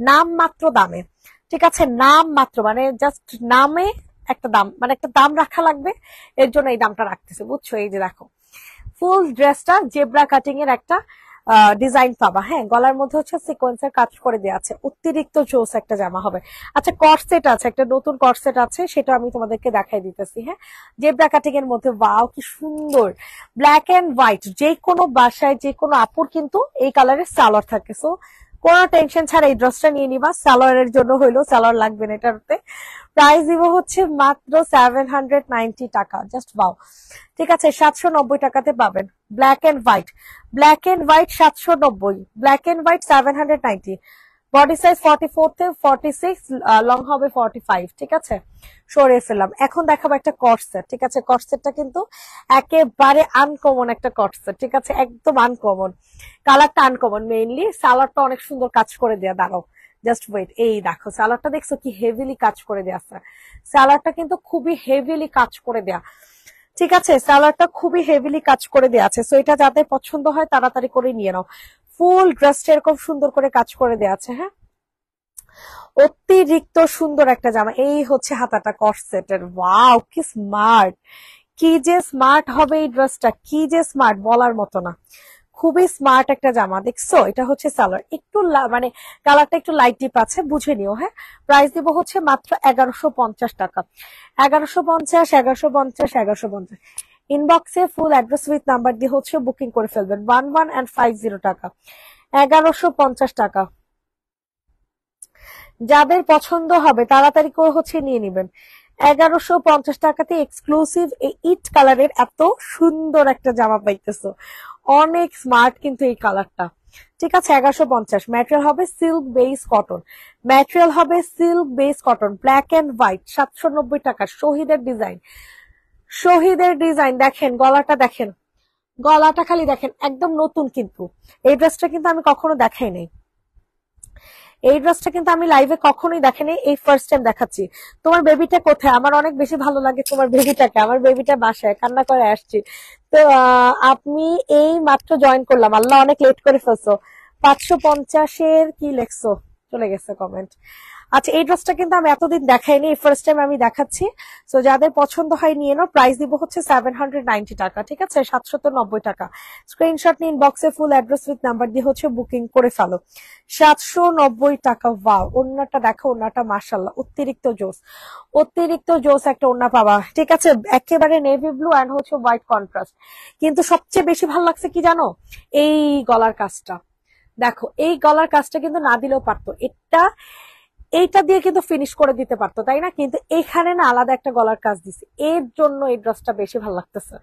নাম মাত্র দামে, ঠিক আছে। নাম মাত্র, মানে জাস্ট নামে একটা দাম, মানে একটা দাম রাখা লাগবে, এর জন্য এই দামটা রাখতেছে, বুঝছো। এই যে দেখো, ফুল ড্রেসটা জেব্রা কাটিং এর একটা ডিজাইন পাবা। হ্যাঁ, গলার মধ্যে হচ্ছে সিকোয়েন্সের কাজ করে দেওয়া আছে, অতিরিক্ত জোস একটা জামা হবে। আচ্ছা, কর্সেট আছে, একটা নতুন কর্সেট আছে, সেটা আমি তোমাদেরকে দেখাই দিতেছি। হ্যাঁ, জেব্রা কাটিং এর মধ্যে, ওয়াও, কি সুন্দর। ব্ল্যাক এন্ড হোয়াইট, যে কোনো বাসায় যে কোনো আপুর কিন্তু এই কালারের সালোয়ার থাকে। সো কোনো টেনশন ছাড়া এই ড্রেসটা নিয়ে নিবা, সালোয়ারের জন্য হইলো, সালোয়ার লাগবে না এটাতে। প্রাইস দিব হচ্ছে মাত্র 790 টাকা, জাস্ট বাও। ঠিক আছে, 790 টাকাতে পাবেন। Black and white, black and white 790, black and white 790। Body size 44 তে 46, লং হবে 45। ঠিক আছে, সরিয়ে ফেললাম। এখন দেখাবো একটা কটসেট। ঠিক আছে, কটসেটটা কিন্তু একেবারে আনকমন একটা কটসেট। ঠিক আছে, একদম আনকমন, কালারটা আনকমন, মেইনলি সালোয়ারটা অনেক সুন্দর কাজ করে দেয়া। দাঁড়াও, জাস্ট ওয়েট। এই দেখো সালোয়ারটা, দেখছো কি হেভিলি কাজ করে দেয়া আছে। সালোয়ারটা কিন্তু খুবই হেভিলি কাজ করে দেয়া। ঠিক আছে, সালোয়ারটা খুবই হেভিলি কাজ করে দেয়া আছে। সো এটা যাদের পছন্দ হয় তাড়াতাড়ি করে নিয়ে নাও। ফুল ড্রেসটা এরকম সুন্দর করে কাজ করে দেয়া আছে। হ্যাঁ, অতিরিক্ত সুন্দর একটা জামা। এই হচ্ছে হাতাটা কটসেটের। ওয়াও, কি স্মার্ট, কি যে স্মার্ট হবে এই ড্রেসটা, কি যে স্মার্ট বলার মতো না। খুবই স্মার্ট একটা জামা, দেখছো। এটা হচ্ছে সালোয়ার, একটু মানে কালারটা একটু লাইট ডিপ আছে, বুঝে নিও। হ্যাঁ, প্রাইস দিব হচ্ছে মাত্র 1150 টাকা। 1150, 1150, 1150। ইনবক্সে ফুল অ্যাড্রেস উইথ নাম্বার দিয়ে হচ্ছে বুকিং করে ফেলবেন। 1150 টাকা, 1150 টাকা। যাদের পছন্দ হবে তাড়াতাড়ি করে হচ্ছে নিয়ে নিবেন। 1150 টাকাতে এক্সক্লুসিভ এই ইট কালারের এত সুন্দর একটা জামা পাইতেছো। অনেক স্মার্ট কিন্তু এই কালারটা। ঠিক আছে, 1150। ম্যাটেরিয়াল হবে সিল্ক বেস কটন, ম্যাটেরিয়াল হবে silk base cotton, black and white. 790 টাকা। শহীদের ডিজাইন, শহীদের ডিজাইন। দেখেন গলাটা, দেখেন গলাটা, খালি দেখেন, একদম নতুন। কিন্তু এই ড্রেসটা কিন্তু আমি কখনো দেখাই নাই, এই ড্রেসটা কিন্তু আমি লাইভে কখনোই দেখিনি, এই ফার্স্ট টাইম দেখাচ্ছি। তোমার বেবিটা কোথায়? আমার অনেক বেশি ভালো লাগে তোমার বেবিটাকে। আমার বেবিটা বাসায় কান্না করে আসছি। তো আপনি এই মাত্র জয়েন করলাম, আল্লাহ অনেক লেট করে ফেলছো। 550-এর কি লেখছো, চলে গেছে কমেন্ট। আচ্ছা, এই ড্রেসটা কিন্তু আমি এতদিন দেখাইনি, ফার্স্ট টাইম আমি দেখাচ্ছি। সো যাদের পছন্দ হয় নিয়ে নাও। প্রাইস দিব হচ্ছে 790 টাকা। ঠিক আছে, 790 টাকা। স্ক্রিনশট নিন, বক্সে ফুল অ্যাড্রেস উইথ নাম্বার দিয়ে হচ্ছে বুকিং করে ফেলো। 790 টাকা। ওয়াও, ওন্নাটা দেখো, ওন্নাটা মাশাআল্লাহ অতিরিক্ত জোস, অতিরিক্ত জোস একটা ওন্না পাবা। ঠিক আছে, একেবারে নেভি ব্লু এন্ড হচ্ছে হোয়াইট কন্ট্রাস্ট। কিন্তু সবচেয়ে বেশি ভালো লাগছে কি জানো, এই গলার কাজটা। দেখো, এই গলার কাজটা কিন্তু না দিলেও পারতো, এইটা দিয়ে কিন্তু ফিনিশ করে দিতে পারতো, তাই না? কিন্তু এখানে না আলাদা একটা গলার কাজ দিছে, এর জন্য এই ড্রেসটা বেশি ভালো লাগতেছে।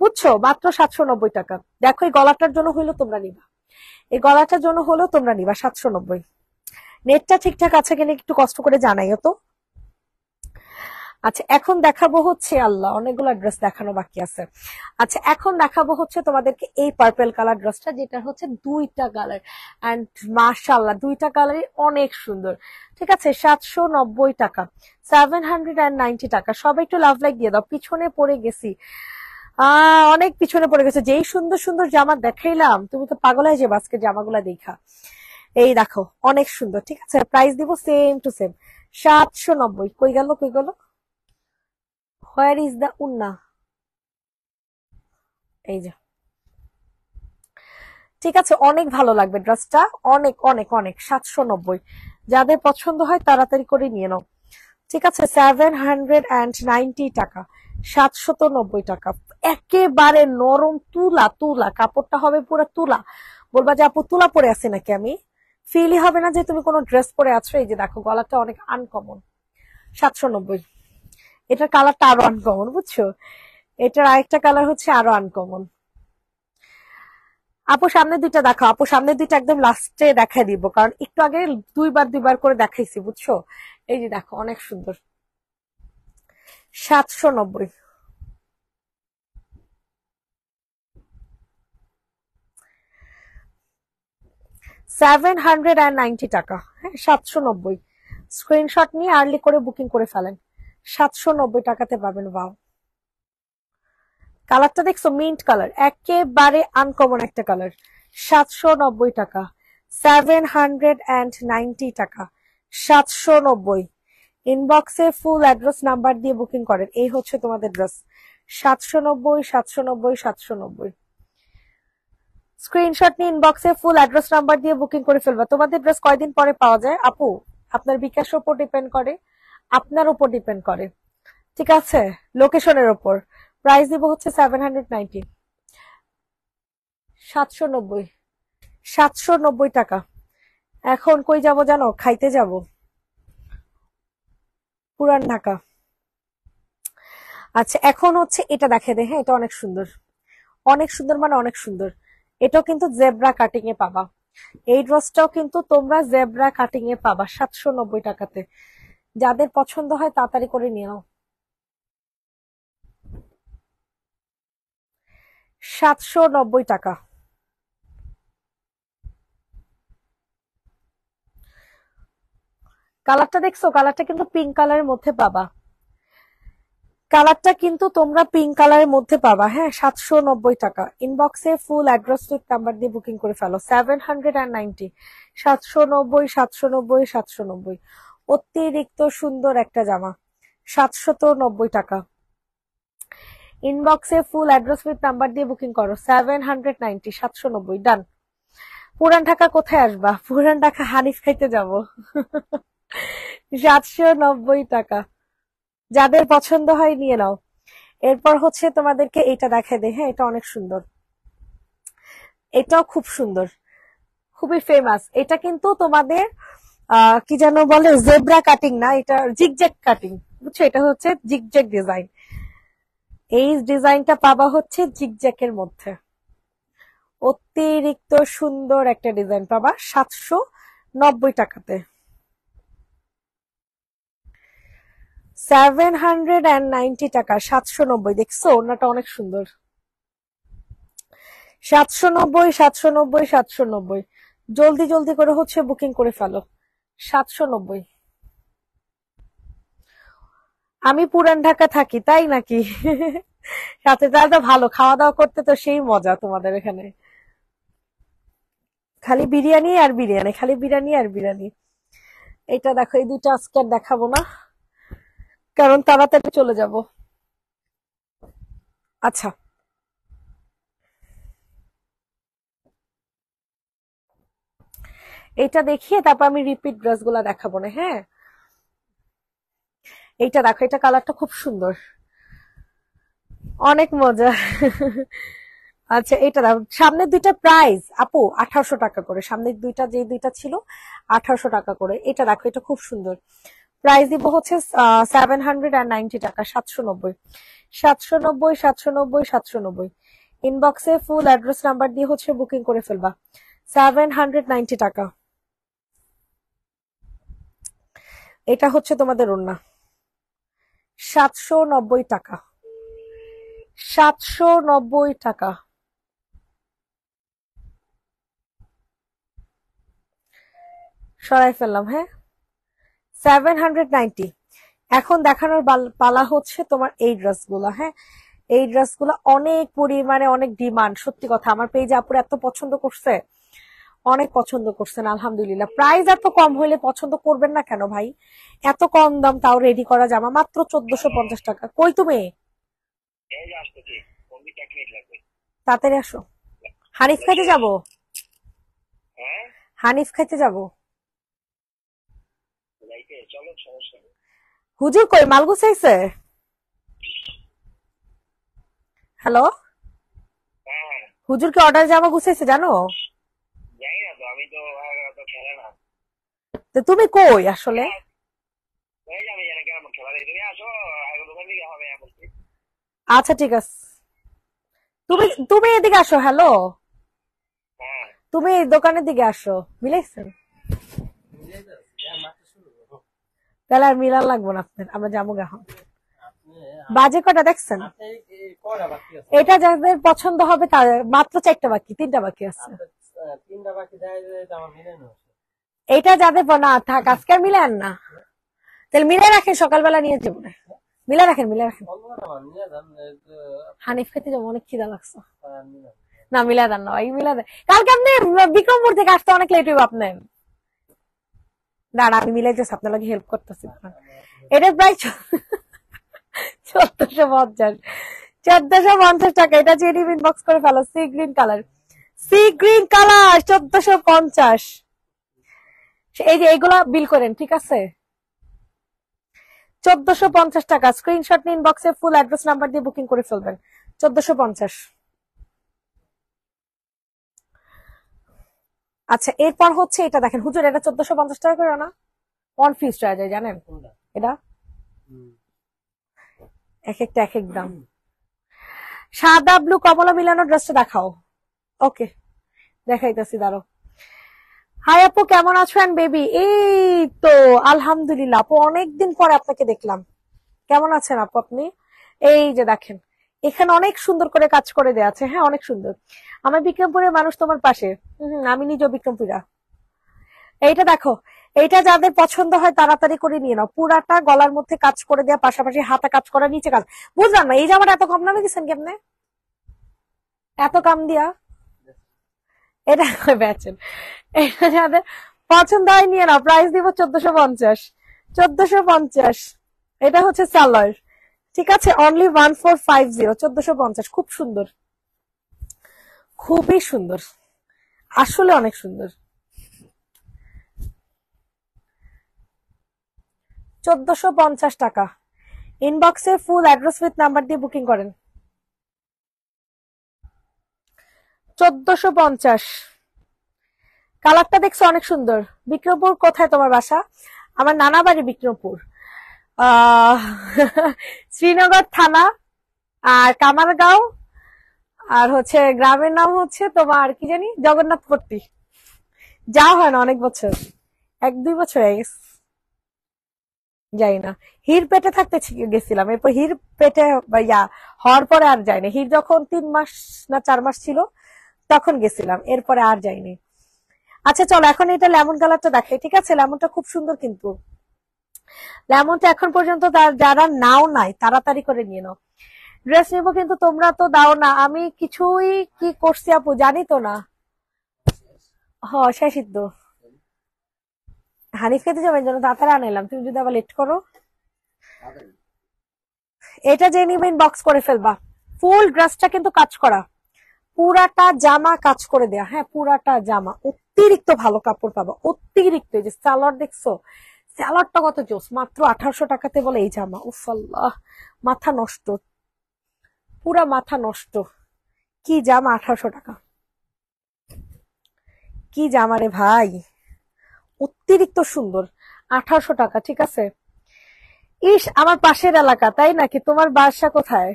বুঝছো, মাত্র 790 টাকা। দেখো, এই গলাটার জন্য হইলো তোমরা নিবা, এই গলাটার জন্য হলো তোমরা নিবা 790। নেটটা ঠিকঠাক আছে কিনা একটু কষ্ট করে জানাইও তো। আচ্ছা, এখন দেখাবো হচ্ছে, আল্লাহ অনেকগুলো ড্রেস দেখানো বাকি আছে। আচ্ছা, এখন দেখাবো হচ্ছে তোমাদেরকে এই পার্পল কালার ড্রেসটা, যেটা হচ্ছে দুইটা কালার এন্ড মাশাআল্লাহ দুইটা কালারই অনেক সুন্দর। ঠিক আছে, 790 টাকা, 790 টাকা। সবাই একটু লাভ লাইক দিয়ে দাও, পিছনে পড়ে গেছি, অনেক পিছনে পড়ে গেছে। যেই সুন্দর সুন্দর জামা দেখাইলাম, তুমি তো পাগল হয়ে যাবে আজকে জামাগুলা দেখা। এই দেখো, অনেক সুন্দর। ঠিক আছে, প্রাইস দিব সেম টু সেম, 790। কই গেল, কই গেল, হোয়ার ইজ দ্য উন্না, এই যে। ঠিক আছে, অনেক ভালো লাগবে ড্রেসটা, অনেক অনেক অনেক। 790, যাদের পছন্দ হয় তাড়াতাড়ি করে নিয়ে নাও। ঠিক আছে, 790 টাকা, 790 টাকা। একেবারে নরম তুলা, তুলা কাপড়টা হবে পুরো তুলা। বলবা যে আপু তুলা পরে আছি নাকি আমি, ফিলই হবে না যে তুমি কোনো ড্রেস পরে আছো। এই যে দেখো, গলাটা অনেক আনকমন। 790। এটার কালারটা আরো আনকমন, বুঝছো। এটার আরেকটা কালার হচ্ছে আরো আনকমন। আপু সামনে দুইটা দেখাও, আপু সামনে দুইটা একদম লাস্টে দেখাই দিব, কারণ একটু আগে দুইবার দুইবার করে দেখাইছি, বুঝছো। এই যে দেখো, অনেক সুন্দর। 790। 790 টাকা। হ্যাঁ, 790। স্ক্রিনশট নিয়ে আর্লি করে বুকিং করে ফেলেন, 790 টাকাতে পাবেন। ওয়াও, কালারটা দেখছো, মিন্ট কালার, একেবারে আনকমন একটা কালার। 790 টাকা, 790 টাকা, 790। ইনবক্সে ফুল অ্যাড্রেস নাম্বার দিয়ে বুকিং করেন, এই হচ্ছে তোমাদের ড্রেস। 790, 790, 790। স্ক্রিনশট নিয়ে ইনবক্সে ফুল অ্যাড্রেস নাম্বার দিয়ে বুকিং করে ফেলবা। তোমাদের ড্রেস কয়দিন পরে পাওয়া যায় আপু? আপনার বিকাশের উপর ডিপেন্ড করে, আপনার উপর ডিপেন্ড করে। ঠিক আছে, লোকেশনের উপর। প্রাইস দিব হচ্ছে 790, 790, 790 টাকা, এখন কই যাব জানো? খাইতে যাব পুরান ঢাকা। আচ্ছা এখন হচ্ছে এটা দেখে দে, হ্যাঁ এটা অনেক সুন্দর, অনেক সুন্দর মানে অনেক সুন্দর। এটাও কিন্তু জেব্রা কাটিং এ পাবা। এই ড্রেসটাও কিন্তু তোমরা জেব্রা কাটিং এ পাবা 790 টাকাতে। যাদের পছন্দ হয় তাড়াতাড়ি করে নিয়ে নাও। 790 টাকা। কালারটা দেখছো? কালারটা কিন্তু পিঙ্ক কালারের মধ্যে পাবা। কালারটা কিন্তু তোমরা পিঙ্ক কালারের মধ্যে পাবা। হ্যাঁ 790 টাকা। ইনবক্সে ফুল অ্যাড্রেস উইথ নাম্বার দিয়ে বুকিং করে ফেলো। 790। 790, 790, 790। অতিরিক্ত সুন্দর একটা জামা। 790 টাকা। ইনবক্সে ফুল অ্যাড্রেস উইথ নাম্বার দিয়ে বুকিং করো। 790, 790। ডান। পুরান ঢাকা কোথায় আসবা? পুরান ঢাকা হানিফ খাইতে যাব। 790 টাকা। যাদের পছন্দ হয় নিয়ে নাও। এরপর হচ্ছে তোমাদেরকে এটা দেখাই দে, হ্যাঁ এটা অনেক সুন্দর, এটাও খুব সুন্দর, খুবই ফেমাস। এটা কিন্তু তোমাদের কি যেন বলে, জেব্রা কাটিং না, এটা জিগজ্যাগ কাটিং, বুঝছো? এটা হচ্ছে জিগজ্যাগ ডিজাইন। এই ডিজাইনটা পাবা হচ্ছে জিগজ্যাগের মধ্যে। অতিরিক্ত সুন্দর একটা ডিজাইন পাবা 790 টাকাতে। 790 টাকা, 790। দেখছো ওনাটা অনেক সুন্দর। 790, 790, 790। জলদি জলদি করে হচ্ছে বুকিং করে ফেলো। 790। আমি পুরান ঢাকা থাকি, তাই নাকি? সাথে তাহলে তো ভালো, খাওয়া দাওয়া করতে তো সেই মজা তোমাদের এখানে। খালি বিরিয়ানি আর বিরিয়ানি, খালি বিরিয়ানি আর বিরিয়ানি। এটা দেখো, এই দুইটা আজকে আর দেখাবো না, কারণ তাড়াতাড়ি চলে যাব। আচ্ছা এটা দেখিয়ে তারপর আমি রিপিট ড্রেস গুলা দেখাবো না, হ্যাঁ। এইটা দেখো, এটা কালারটা খুব সুন্দর, অনেক মজা। আচ্ছা এটা দেখো, সামনের দুইটা প্রাইস আপু 1800 টাকা করে। সামনের দুইটা, যে দুইটা ছিল 1800 টাকা করে। এটা দেখো, এটা খুব সুন্দর। প্রাইস দিব হচ্ছে 790 টাকা। 790, 790, 790, 790। ইনবক্সে ফুল অ্যাড্রেস নাম্বার দিয়ে হচ্ছে বুকিং করে ফেলবা। 790 টাকা। এটা হচ্ছে তোমাদের ওড়না। 790 টাকা। 790 টাকা। সরাই ফেললাম, হ্যাঁ। 790। এখন দেখানোর পালা হচ্ছে তোমার এই ড্রেসগুলো, হ্যাঁ। এই ড্রেসগুলো অনেক পরিমাণে অনেক ডিমান্ড, সত্যি কথা। আমার পেজে আপুরা এত পছন্দ করছে, অনেক পছন্দ করছেন আলহামদুলিল্লাহ। প্রাইস এত কম হইলে পছন্দ করবেন না কেন ভাই? এত কম দাম, তাও রেডি করা জামা মাত্র 1450 টাকা। কই তুমি? তাড়াতাড়ি আসো। হানিফ খাইতে যাব, হানিফ খাইতে যাব। হুজুর কই? মাল গুছাইছে? হ্যালো, হুজুর কি অর্ডার জামা গুছাইছে জানো? তো তুমি কই আসলে? আচ্ছা ঠিক আছে, তুমি তুমি এদিকে আসো। হ্যালো, তুমি দোকানের দিকে আসো। মিলাইছেন? তাহলে আর মিলান লাগবো না আপনার, আমরা যাবো এখন। বাজে কটা দেখছেন? এটা যাদের পছন্দ হবে তাদের মাত্র 4টা বাকি, 3টা বাকি আছে। এটা যাদের না থাক, আজকে আর মিলান না, তাহলে মিলে রাখেন, সকালবেলা নিয়ে যাবো না। মিলে রাখেন, মিলে রাখেন। হানিফ খেতে যাবো, অনেক খিদা লাগছে। না মিলা দেন না ভাই, মিলা দেন। কালকে আপনি বিক্রমপুর থেকে আসতে অনেক লেট হইব আপনার। দাঁড়া আমি মিলাইতেছি, আপনার লাগে হেল্প করতেছি। এটা প্রায় 1450, 1450 টাকা। এটা চেরি ইনবক্স করে ফেলো। Sea green colour, sea green colour 1450। এই যে এইগুলা বিল করেন, ঠিক আছে? 1450 টাকা। স্ক্রিনশট নিন, ইনবক্সে ফুল অ্যাড্রেস নাম্বার দিয়ে বুকিং করে ফেলবেন। 1450। আচ্ছা এরপর হচ্ছে এটা দেখেন হুজুর, এটা 1450 টাকা করে না, কনফিউজ হয়ে যায় জানেন, এটা এক একটা এক এক দাম। সাদা ব্লু কমলা মিলানো ড্রেসটা দেখাও। ওকে দেখাইতেছি, দাঁড়ো। হাই আপু কেমন আছো এন্ড বেবি? এই তো আলহামদুলিল্লাহ আপু, অনেকদিন পরে আপনাকে দেখলাম। কেমন আছেন আপু আপনি? এই যে দেখেন এখানে অনেক সুন্দর করে কাজ করে দেয়া আছে, হ্যাঁ অনেক সুন্দর। আমার বিক্রমপুরের মানুষ তোমার পাশে। আমি নিজেও বিক্রমপুরা। এইটা দেখো, এইটা যাদের পছন্দ হয় তাড়াতাড়ি করে নিয়ে নাও। পুরাটা গলার মধ্যে কাজ করে দেওয়া, পাশাপাশি হাতে কাজ করা, নিচে কাজ। বুঝলাম না এই জামাটা এত কম দামে দিচ্ছেন কেমনে, এত কম দিয়া? এটা বেচেন, এটা যাদের পছন্দ হয় নিয়ে নাও। প্রাইস দিব 1450। 1450। এটা হচ্ছে সালোয়ার, ঠিক আছে, অনলি 1450। 1450, খুব সুন্দর, খুবই সুন্দর, আসলে অনেক সুন্দর। 1450 টাকা। ইনবক্সে ফুল অ্যাড্রেস উইথ নাম্বার দিয়ে বুকিং করেন। 1450। কালারটা দেখছো অনেক সুন্দর। বিক্রমপুর কোথায় তোমার বাসা? আমার নানা বাড়ি বিক্রমপুর, আহ শ্রীনগর থানা, আর কামারগাঁও, আর হচ্ছে গ্রামের নাম হচ্ছে তোমার কি জানি, জগন্নাথপট্টি। যাওয়া হয় না অনেক বছর, 1-2 বছর হয়ে গেছে, যাই না। হির পেটে থাকতে গেছিলাম, এরপর হির পেটে হওয়ার পরে আর যাইনি। হির যখন 3 মাস না 4 মাস ছিল তখন গেছিলাম, এরপরে আর যাইনি। আচ্ছা চলো এখন এটা লেমন কালারটা দেখাই, ঠিক আছে? লেমনটা খুব সুন্দর, কিন্তু লেমনটা এখন পর্যন্ত যারা নাও নাই তাড়াতাড়ি করে নিয়ে নাও। ড্রেস নিবো কিন্তু তোমরা তো দাও না, আমি কিছুই কি করছি আপু জানি তো না। হ শেষই তো, হানিফ খেতে যাবেন জন্য তাড়াতাড়ি আনাইলাম, তুমি যদি আবার লেট করো। এটা যে নিবে ইনবক্স করে ফেলবা। ফুল ড্রেসটা কিন্তু কাজ করা, পুরাটা জামা কাজ করে দেয়া, হ্যাঁ পুরাটা জামা, অতিরিক্ত ভালো কাপড় পাবা, অতিরিক্ত। এই যে সালোয়ার দেখছো, সালোয়ারটা কত জোস, মাত্র 1800 টাকাতে বলে এই জামা। উফ আল্লাহ, মাথা নষ্ট, পুরা মাথা নষ্ট। কি জামা 1800 টাকা, কি জামা রে ভাই, অতিরিক্ত সুন্দর। 1800 টাকা, ঠিক আছে। ইস আমার পাশের এলাকা, তাই নাকি? তোমার বাসা কোথায়?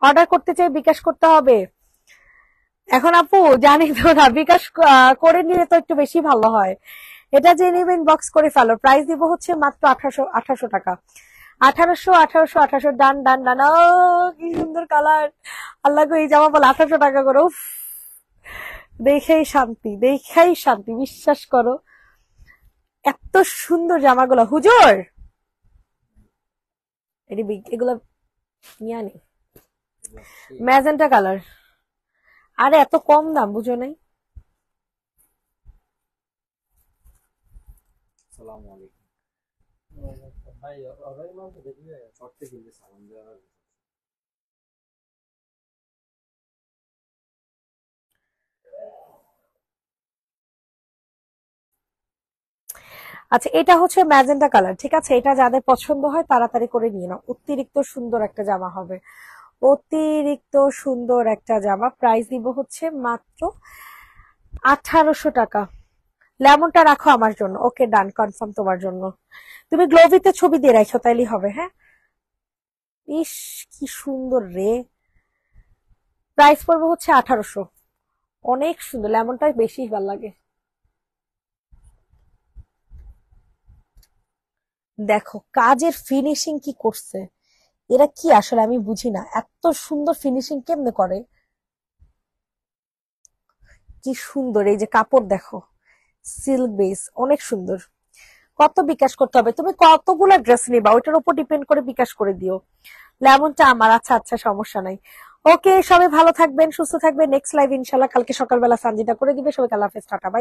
অর্ডার করতে চাই বিকাশ করতে হবে? এখন আপু জানি তো না, বিকাশ করে নিলে তো একটু বেশি ভালো হয়। এটা যে নিবে ইনবক্স করে ফেলো। প্রাইস দিব হচ্ছে মাত্র 1800 টাকা। 1800 ডান ডান ডান। ও কি সুন্দর কালার, আল্লাহ গো, এই জামা বলে 1800 টাকা করে। উফ, দেখেই শান্তি, দেখেই শান্তি, বিশ্বাস করো। এত সুন্দর জামাগুলো হুজুর, এগুলো নিয়ে আনি। ম্যাজেন্টা কালার, আরে এত কম দাম বুঝো নাই। আচ্ছা এটা হচ্ছে ম্যাজেন্টা কালার, ঠিক আছে। এটা যাদের পছন্দ হয় তাড়াতাড়ি করে নিয়ে নাও, অতিরিক্ত সুন্দর একটা জামা হবে, অতিরিক্ত সুন্দর একটা জামা। প্রাইস দিব হচ্ছে মাত্র 1800 টাকা। লেমনটা রাখো আমার জন্য, ওকে ডান, কনফার্ম তোমার জন্য। তুমি গ্লোভিতে ছবি দিয়ে রাখো তাইলেই হবে, হ্যাঁ। ইস কি সুন্দর রে। প্রাইস পড়বে হচ্ছে 1800। অনেক সুন্দর, লেমনটা বেশি ভালো লাগে। দেখো কাজের ফিনিশিং কি করছে এরা, কি আসলে আমি বুঝি না, এত সুন্দর ফিনিশিং কেমনে করে। কি সুন্দর, এই যে কাপড় দেখো, সিল্ক বেস, অনেক সুন্দর। কত বিকাশ করতে হবে? তুমি কতগুলো ড্রেস নিবা ওইটার উপর ডিপেন্ড করে বিকাশ করে দিও। লেমনটা আমার, আচ্ছা আচ্ছা সমস্যা নাই। ওকে সবাই ভালো থাকবেন, সুস্থ থাকবেন। নেক্সট লাইভ ইনশাল্লাহ কালকে সকালবেলা সানজিদা করে দিবে। সবাইকে আল্লাহ হাফেজ, টাটা বাই।